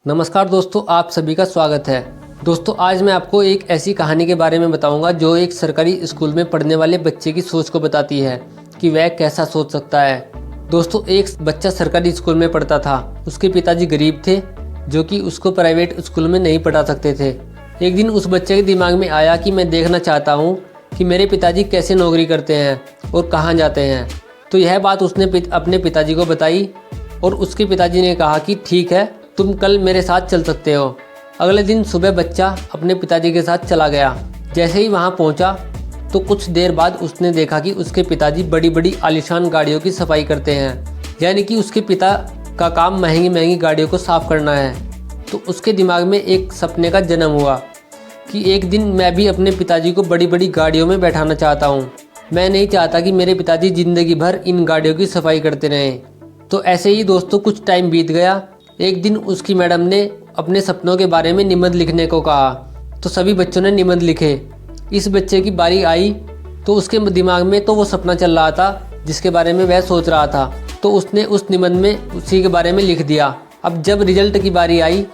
नमस्कार दोस्तों, आप सभी का स्वागत है। दोस्तों, आज मैं आपको एक ऐसी कहानी के बारे में बताऊंगा जो एक सरकारी स्कूल में पढ़ने वाले बच्चे की सोच को बताती है कि वह कैसा सोच सकता है। दोस्तों, एक बच्चा सरकारी स्कूल में पढ़ता था। उसके पिताजी गरीब थे जो कि उसको प्राइवेट स्कूल में नहीं पढ़ा सकते थे। एक दिन उस बच्चे के दिमाग में आया कि मैं देखना चाहता हूँ कि मेरे पिताजी कैसे नौकरी करते हैं और कहाँ जाते हैं। तो यह बात उसने अपने पिताजी को बताई और उसके पिताजी ने कहा कि ठीक है, तुम कल मेरे साथ चल सकते हो। अगले दिन सुबह बच्चा अपने पिताजी के साथ चला गया। जैसे ही वहाँ पहुँचा तो कुछ देर बाद उसने देखा कि उसके पिताजी बड़ी बड़ी आलीशान गाड़ियों की सफाई करते हैं, यानी कि उसके पिता का काम महंगी महंगी गाड़ियों को साफ़ करना है। तो उसके दिमाग में एक सपने का जन्म हुआ कि एक दिन मैं भी अपने पिताजी को बड़ी बड़ी गाड़ियों में बैठाना चाहता हूँ। मैं नहीं चाहता कि मेरे पिताजी ज़िंदगी भर इन गाड़ियों की सफाई करते रहें। तो ऐसे ही दोस्तों कुछ टाइम बीत गया। एक दिन उसकी मैडम ने अपने सपनों के बारे में निबंध लिखने को कहा, तो सभी बच्चों ने निबंध लिखे। इस बच्चे की बारी आई तो उसके दिमाग में तो वो सपना चल रहा था जिसके बारे में वह सोच रहा था, तो उसने उस निबंध में उसी के बारे में लिख दिया। अब जब रिजल्ट की बारी आई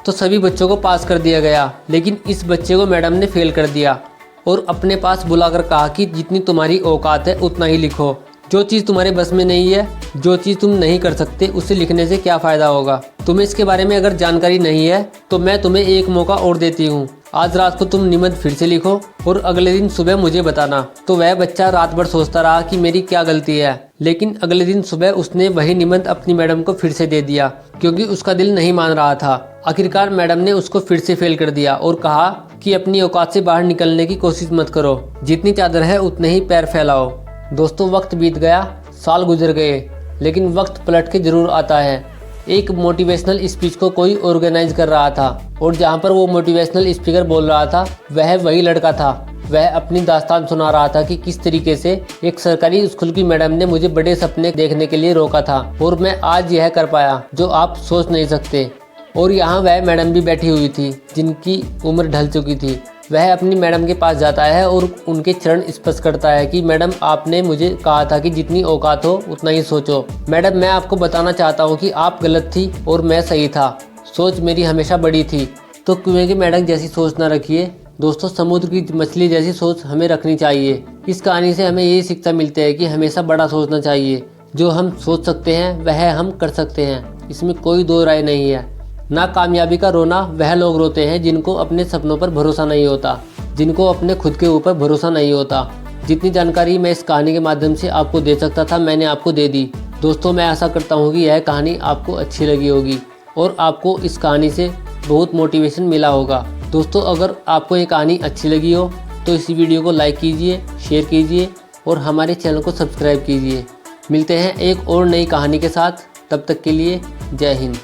तो सभी बच्चों को पास कर दिया गया, लेकिन इस बच्चे को मैडम ने फेल कर दिया और अपने पास बुलाकर कहा कि जितनी तुम्हारी औकात है उतना ही लिखो। जो चीज़ तुम्हारे बस में नहीं है, जो चीज़ तुम नहीं कर सकते, उसे लिखने से क्या फ़ायदा होगा। तुम्हें इसके बारे में अगर जानकारी नहीं है तो मैं तुम्हें एक मौका और देती हूँ। आज रात को तुम निबंध फिर से लिखो और अगले दिन सुबह मुझे बताना। तो वह बच्चा रात भर सोचता रहा कि मेरी क्या गलती है, लेकिन अगले दिन सुबह उसने वही निबंध अपनी मैडम को फिर से दे दिया क्योंकि उसका दिल नहीं मान रहा था। आखिरकार मैडम ने उसको फिर से फेल कर दिया और कहा कि अपनी औकात से बाहर निकलने की कोशिश मत करो, जितनी चादर है उतने ही पैर फैलाओ। दोस्तों, वक्त बीत गया, साल गुजर गए, लेकिन वक्त पलट के जरूर आता है। एक मोटिवेशनल स्पीच को कोई ऑर्गेनाइज कर रहा था और जहाँ पर वो मोटिवेशनल स्पीकर बोल रहा था वह वही लड़का था। वह अपनी दास्तान सुना रहा था कि किस तरीके से एक सरकारी स्कूल की मैडम ने मुझे बड़े सपने देखने के लिए रोका था और मैं आज यह कर पाया जो आप सोच नहीं सकते। और यहाँ वह मैडम भी बैठी हुई थी जिनकी उम्र ढल चुकी थी। वह अपनी मैडम के पास जाता है और उनके चरण स्पर्श करता है कि मैडम, आपने मुझे कहा था कि जितनी औकात हो उतना ही सोचो। मैडम, मैं आपको बताना चाहता हूँ कि आप गलत थी और मैं सही था। सोच मेरी हमेशा बड़ी थी। तो कुएं के मेंढक जैसी सोच ना रखिए दोस्तों, समुद्र की मछली जैसी सोच हमें रखनी चाहिए। इस कहानी से हमें यही शिक्षा मिलती है कि हमेशा बड़ा सोचना चाहिए। जो हम सोच सकते हैं वह हम कर सकते हैं, इसमें कोई दो राय नहीं है। ना कामयाबी का रोना वह लोग रोते हैं जिनको अपने सपनों पर भरोसा नहीं होता, जिनको अपने खुद के ऊपर भरोसा नहीं होता। जितनी जानकारी मैं इस कहानी के माध्यम से आपको दे सकता था मैंने आपको दे दी। दोस्तों, मैं आशा करता हूँ कि यह कहानी आपको अच्छी लगी होगी और आपको इस कहानी से बहुत मोटिवेशन मिला होगा। दोस्तों, अगर आपको ये कहानी अच्छी लगी हो तो इस वीडियो को लाइक कीजिए, शेयर कीजिए और हमारे चैनल को सब्सक्राइब कीजिए। मिलते हैं एक और नई कहानी के साथ, तब तक के लिए जय हिंद।